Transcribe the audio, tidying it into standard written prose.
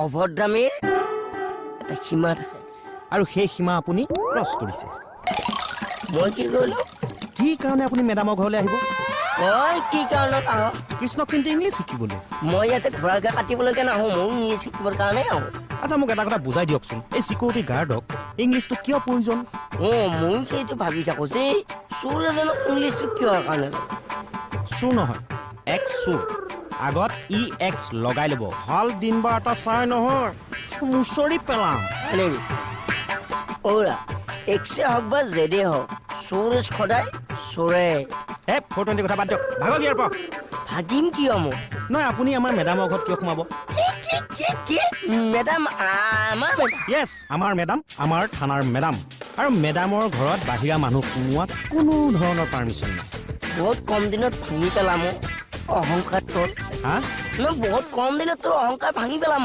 অভদ্ৰামীৰ এটা সীমা থাকে আৰু সেই সীমা আপুনি ক্ৰছ কৰিছে মই কি কৰিলো কি কাৰণে আপুনি মেডামৰ ঘৰলৈ আহিব তই কি কাৰণত আহ কৃষ্ণক চিন্তি ইংলিছ শিকিবলৈ মই ইয়াতে ঘোঁৰাকে কাটিবলৈকে নাহোঁ মই ইংলিছ শিকিবৰ কাৰণে আহোঁ আচ্ছা মোক এটা কথা বুজাই দিয়কচোন এই চিকিউৰিটি গাৰ্ডক ইংলিছটো কিয় প্ৰয়োজন মই সেইটো ভাবি থাকোঁ যে চোৰ এজনক ইংলিছটো কিহৰ কাৰণে চোৰ নহয় এক্স চোৰ আগত EX লগাই ল'ব ভাল দিন বাৰ এটা চাই নহয় মুচৰি পেলাম নেকি অ'ৰা এক্সে হওক বা জেডে হওক চোৰ সদায় চোৰে 420 কথা বাদ দিয়ক ভাগক ইয়াৰ পৰা ভাগিম কিয় মোক নহয় আপুনি আমাৰ মেডামৰ ঘৰত কিয় সোমাব কি মেডাম আমাৰ মেডাম য়েছ আমাৰ মেডাম আমাৰ থানাৰ মেডাম আৰু মেডামৰ ঘৰত বাহিৰা মানুহ সোমোৱা কোনো ধৰণৰ পাৰ্মিশ্যন নাই বহুত কম দিনত ভাঙি পেলাম অহংকাৰ তোৰ হা বহুত কম দিনত তোৰ অহংকাৰ ভাঙি পেলাম